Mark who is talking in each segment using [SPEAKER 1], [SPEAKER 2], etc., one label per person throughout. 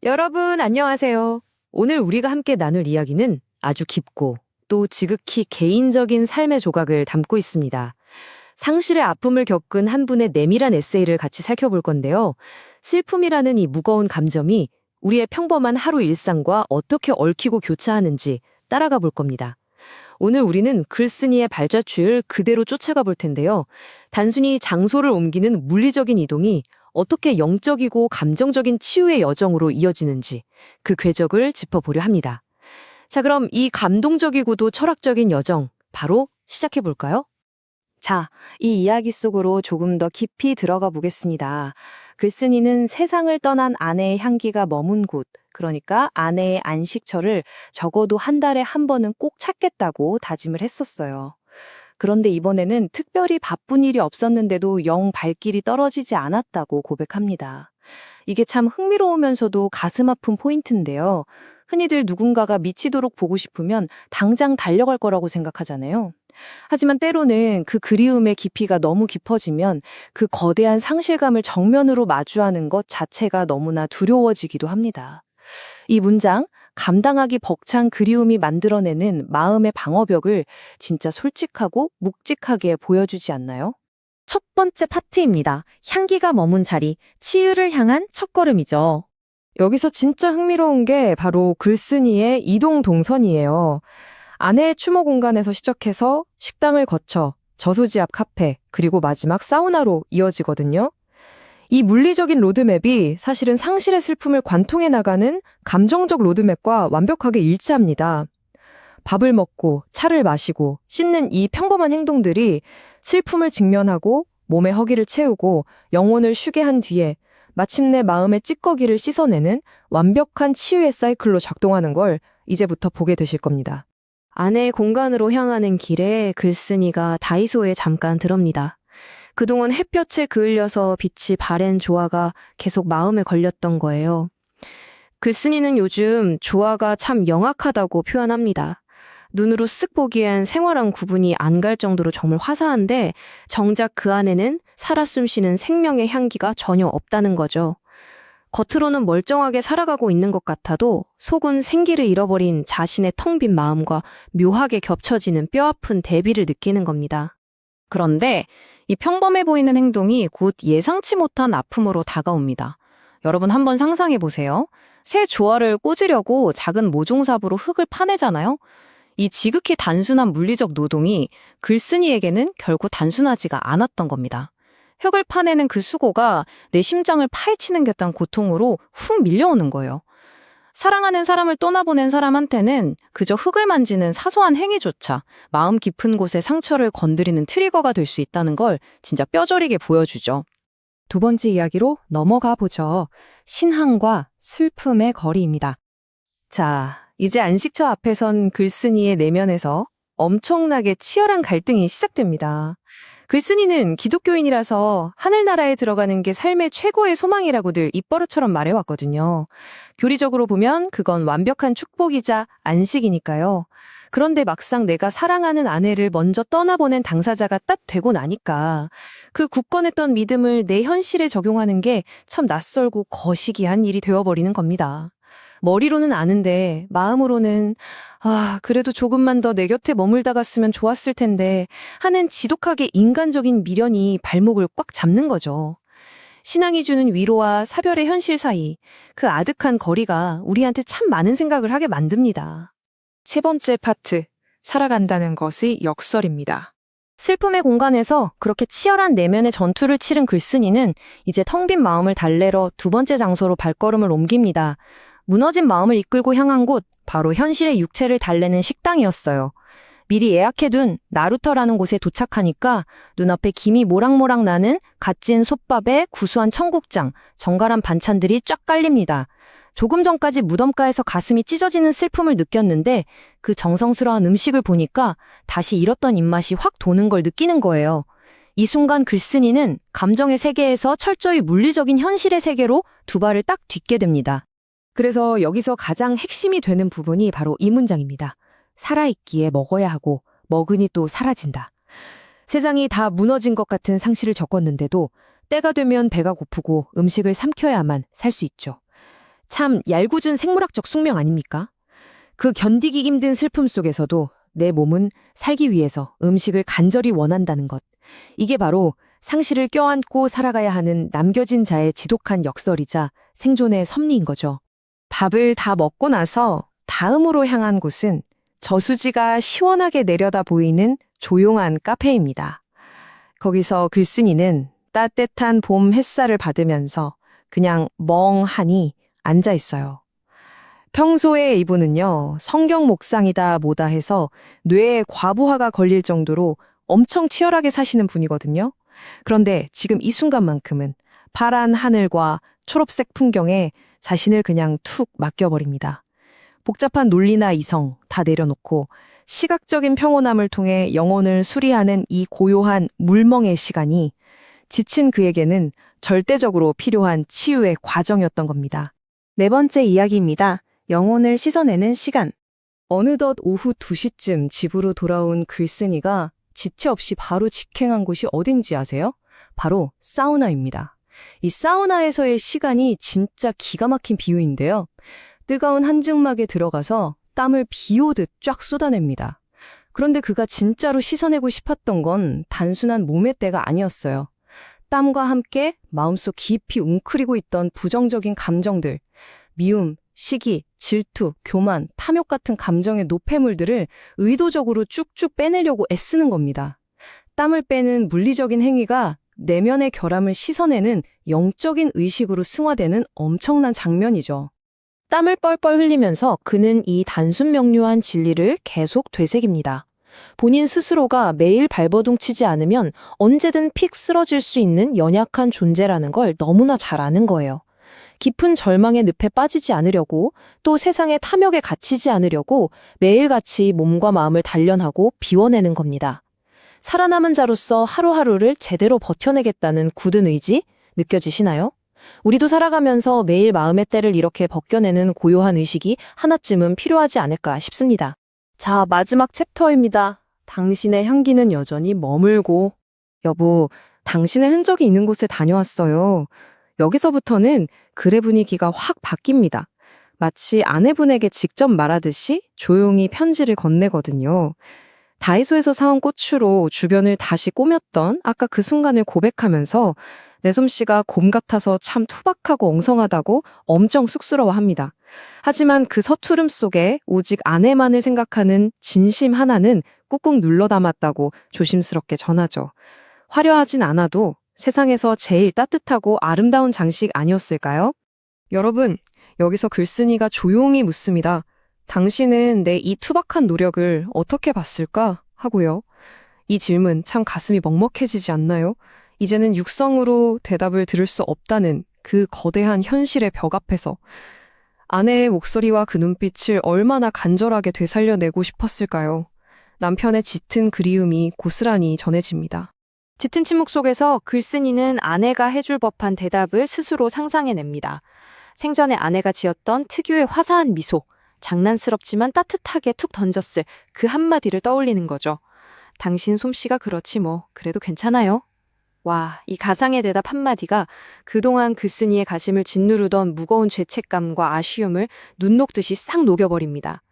[SPEAKER 1] 여러분, 안녕하세요. 오늘 우리가 함께 나눌 이야기는 아주 깊고 또 지극히 개인적인 삶의 조각을 담고 있습니다. 상실의 아픔을 겪은 한 분의 내밀한 에세이를 같이 살펴볼 건데요. 슬픔이라는 이 무거운 감정이 우리의 평범한 하루 일상과 어떻게 얽히고 교차하는지 따라가 볼 겁니다. 오늘 우리는 글쓴이의 발자취를 그대로 쫓아가 볼 텐데요. 단순히 장소를 옮기는 물리적인 이동이 어떻게 영적이고 감정적인 치유의 여정으로 이어지는지 그 궤적을 짚어보려 합니다. 자, 그럼 이 감동적이고도 철학적인 여정 바로 시작해 볼까요? 자, 이 이야기 속으로 조금 더 깊이 들어가 보겠습니다. 글쓴이는 세상을 떠난 아내의 향기가 머문 곳, 그러니까 아내의 안식처를 적어도 한 달에 한 번은 꼭 찾겠다고 다짐을 했었어요. 그런데 이번에는 특별히 바쁜 일이 없었는데도 영 발길이 떨어지지 않았다고 고백합니다. 이게 참 흥미로우면서도 가슴 아픈 포인트인데요. 흔히들 누군가가 미치도록 보고 싶으면 당장 달려갈 거라고 생각하잖아요. 하지만 때로는 그 그리움의 깊이가 너무 깊어지면 그 거대한 상실감을 정면으로 마주하는 것 자체가 너무나 두려워지기도 합니다. 이 문장, 감당하기 벅찬 그리움이 만들어내는 마음의 방어벽을 진짜 솔직하고 묵직하게 보여주지 않나요? 첫 번째 파트입니다. 향기가 머문 자리, 치유를 향한 첫걸음이죠. 여기서 진짜 흥미로운 게 바로 글쓴이의 이동 동선이에요. 아내의 추모 공간에서 시작해서 식당을 거쳐 저수지 앞 카페, 그리고 마지막 사우나로 이어지거든요. 이 물리적인 로드맵이 사실은 상실의 슬픔을 관통해 나가는 감정적 로드맵과 완벽하게 일치합니다. 밥을 먹고 차를 마시고 씻는 이 평범한 행동들이 슬픔을 직면하고 몸의 허기를 채우고 영혼을 쉬게 한 뒤에 마침내 마음의 찌꺼기를 씻어내는 완벽한 치유의 사이클로 작동하는 걸 이제부터 보게 되실 겁니다. 아내의 공간으로 향하는 길에 글쓴이가 다이소에 잠깐 들어옵니다. 그동안 햇볕에 그을려서 빛이 바랜 조화가 계속 마음에 걸렸던 거예요. 글쓴이는 요즘 조화가 참 영악하다고 표현합니다. 눈으로 쓱 보기엔 생활랑 구분이 안 갈 정도로 정말 화사한데 정작 그 안에는 살아 숨쉬는 생명의 향기가 전혀 없다는 거죠. 겉으로는 멀쩡하게 살아가고 있는 것 같아도 속은 생기를 잃어버린 자신의 텅 빈 마음과 묘하게 겹쳐지는 뼈아픈 대비를 느끼는 겁니다. 그런데 이 평범해 보이는 행동이 곧 예상치 못한 아픔으로 다가옵니다. 여러분 한번 상상해 보세요. 새 조화를 꽂으려고 작은 모종삽으로 흙을 파내잖아요. 이 지극히 단순한 물리적 노동이 글쓴이에게는 결코 단순하지가 않았던 겁니다. 흙을 파내는 그 수고가 내 심장을 파헤치는 듯한 고통으로 훅 밀려오는 거예요. 사랑하는 사람을 떠나보낸 사람한테는 그저 흙을 만지는 사소한 행위조차 마음 깊은 곳에 상처를 건드리는 트리거가 될 수 있다는 걸 진짜 뼈저리게 보여주죠. 두 번째 이야기로 넘어가 보죠. 신앙과 슬픔의 거리입니다. 자, 이제 안식처 앞에 선 글쓴이의 내면에서 엄청나게 치열한 갈등이 시작됩니다. 글쓴이는 기독교인이라서 하늘나라에 들어가는 게 삶의 최고의 소망이라고 늘 입버릇처럼 말해왔거든요. 교리적으로 보면 그건 완벽한 축복이자 안식이니까요. 그런데 막상 내가 사랑하는 아내를 먼저 떠나보낸 당사자가 딱 되고 나니까 그 굳건했던 믿음을 내 현실에 적용하는 게 참 낯설고 거시기한 일이 되어버리는 겁니다. 머리로는 아는데 마음으로는 그래도 조금만 더 내 곁에 머물다 갔으면 좋았을 텐데 하는 지독하게 인간적인 미련이 발목을 꽉 잡는 거죠. 신앙이 주는 위로와 사별의 현실 사이, 그 아득한 거리가 우리한테 참 많은 생각을 하게 만듭니다. 세 번째 파트, 살아간다는 것의 역설입니다. 슬픔의 공간에서 그렇게 치열한 내면의 전투를 치른 글쓴이는 이제 텅 빈 마음을 달래러 두 번째 장소로 발걸음을 옮깁니다. 무너진 마음을 이끌고 향한 곳, 바로 현실의 육체를 달래는 식당이었어요. 미리 예약해둔 나루터라는 곳에 도착하니까 눈앞에 김이 모락모락 나는 갓 지은 솥밥에 구수한 청국장, 정갈한 반찬들이 쫙 깔립니다. 조금 전까지 무덤가에서 가슴이 찢어지는 슬픔을 느꼈는데 그 정성스러운 음식을 보니까 다시 잃었던 입맛이 확 도는 걸 느끼는 거예요. 이 순간 글쓴이는 감정의 세계에서 철저히 물리적인 현실의 세계로 두 발을 딱 딛게 됩니다. 그래서 여기서 가장 핵심이 되는 부분이 바로 이 문장입니다. 살아있기에 먹어야 하고 먹으니 또 사라진다. 세상이 다 무너진 것 같은 상실을 겪었는데도 때가 되면 배가 고프고 음식을 삼켜야만 살 수 있죠. 참 얄궂은 생물학적 숙명 아닙니까? 그 견디기 힘든 슬픔 속에서도 내 몸은 살기 위해서 음식을 간절히 원한다는 것. 이게 바로 상실을 껴안고 살아가야 하는 남겨진 자의 지독한 역설이자 생존의 섭리인 거죠. 밥을 다 먹고 나서 다음으로 향한 곳은 저수지가 시원하게 내려다 보이는 조용한 카페입니다. 거기서 글쓴이는 따뜻한 봄 햇살을 받으면서 그냥 멍하니 앉아 있어요. 평소에 이분은요, 성경 묵상이다 뭐다 해서 뇌에 과부하가 걸릴 정도로 엄청 치열하게 사시는 분이거든요. 그런데 지금 이 순간만큼은 파란 하늘과 초록색 풍경에 자신을 그냥 툭 맡겨버립니다. 복잡한 논리나 이성 다 내려놓고 시각적인 평온함을 통해 영혼을 수리하는 이 고요한 물멍의 시간이 지친 그에게는 절대적으로 필요한 치유의 과정이었던 겁니다. 네 번째 이야기입니다. 영혼을 씻어내는 시간. 어느덧 오후 2시쯤 집으로 돌아온 글쓴이가 지체 없이 바로 직행한 곳이 어딘지 아세요? 바로 사우나입니다. 이 사우나에서의 시간이 진짜 기가 막힌 비유인데요. 뜨거운 한증막에 들어가서 땀을 비 오듯 쫙 쏟아냅니다. 그런데 그가 진짜로 씻어내고 싶었던 건 단순한 몸의 때가 아니었어요. 땀과 함께 마음속 깊이 웅크리고 있던 부정적인 감정들, 미움, 시기, 질투, 교만, 탐욕 같은 감정의 노폐물들을 의도적으로 쭉쭉 빼내려고 애쓰는 겁니다. 땀을 빼는 물리적인 행위가 내면의 결함을 씻어내는 영적인 의식으로 승화되는 엄청난 장면이죠. 땀을 뻘뻘 흘리면서 그는 이 단순 명료한 진리를 계속 되새깁니다. 본인 스스로가 매일 발버둥치지 않으면 언제든 픽 쓰러질 수 있는 연약한 존재라는 걸 너무나 잘 아는 거예요. 깊은 절망의 늪에 빠지지 않으려고, 또 세상의 탐욕에 갇히지 않으려고 매일같이 몸과 마음을 단련하고 비워내는 겁니다. 살아남은 자로서 하루하루를 제대로 버텨내겠다는 굳은 의지 느껴지시나요? 우리도 살아가면서 매일 마음의 때를 이렇게 벗겨내는 고요한 의식이 하나쯤은 필요하지 않을까 싶습니다. 자, 마지막 챕터입니다. 당신의 향기는 여전히 머물고. 여보, 당신의 흔적이 있는 곳에 다녀왔어요. 여기서부터는 글의 분위기가 확 바뀝니다. 마치 아내분에게 직접 말하듯이 조용히 편지를 건네거든요. 다이소에서 사온 꽃으로 주변을 다시 꾸몄던 아까 그 순간을 고백하면서 내 솜씨가 곰 같아서 참 투박하고 엉성하다고 엄청 쑥스러워합니다. 하지만 그 서투름 속에 오직 아내만을 생각하는 진심 하나는 꾹꾹 눌러 담았다고 조심스럽게 전하죠. 화려하진 않아도 세상에서 제일 따뜻하고 아름다운 장식 아니었을까요? 여러분, 여기서 글쓴이가 조용히 묻습니다. 당신은 내 이 투박한 노력을 어떻게 봤을까? 하고요. 이 질문 참 가슴이 먹먹해지지 않나요? 이제는 육성으로 대답을 들을 수 없다는 그 거대한 현실의 벽 앞에서 아내의 목소리와 그 눈빛을 얼마나 간절하게 되살려내고 싶었을까요? 남편의 짙은 그리움이 고스란히 전해집니다. 짙은 침묵 속에서 글쓴이는 아내가 해줄 법한 대답을 스스로 상상해냅니다. 생전에 아내가 지었던 특유의 화사한 미소, 장난스럽지만 따뜻하게 툭 던졌을 그 한마디를 떠올리는 거죠. 당신 솜씨가 그렇지 뭐, 그래도 괜찮아요. 와, 이 가상의 대답 한마디가 그동안 글쓴이의 가심을 짓누르던 무거운 죄책감과 아쉬움을 눈 녹듯이 싹 녹여버립니다.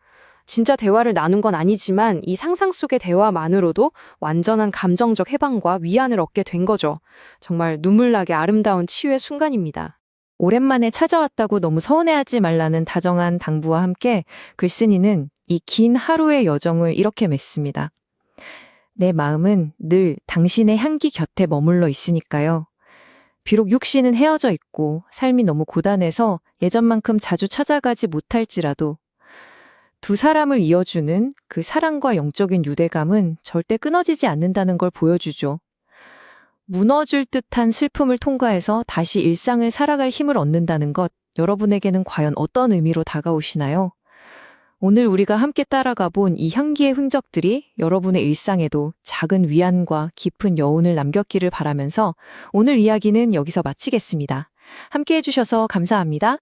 [SPEAKER 1] 진짜 대화를 나눈 건 아니지만 이 상상 속의 대화만으로도 완전한 감정적 해방과 위안을 얻게 된 거죠. 정말 눈물나게 아름다운 치유의 순간입니다. 오랜만에 찾아왔다고 너무 서운해하지 말라는 다정한 당부와 함께 글쓴이는 이 긴 하루의 여정을 이렇게 맺습니다. 내 마음은 늘 당신의 향기 곁에 머물러 있으니까요. 비록 육신은 헤어져 있고 삶이 너무 고단해서 예전만큼 자주 찾아가지 못할지라도 두 사람을 이어주는 그 사랑과 영적인 유대감은 절대 끊어지지 않는다는 걸 보여주죠. 무너질 듯한 슬픔을 통과해서 다시 일상을 살아갈 힘을 얻는다는 것, 여러분에게는 과연 어떤 의미로 다가오시나요? 오늘 우리가 함께 따라가 본 이 향기의 흔적들이 여러분의 일상에도 작은 위안과 깊은 여운을 남겼기를 바라면서 오늘 이야기는 여기서 마치겠습니다. 함께 해주셔서 감사합니다.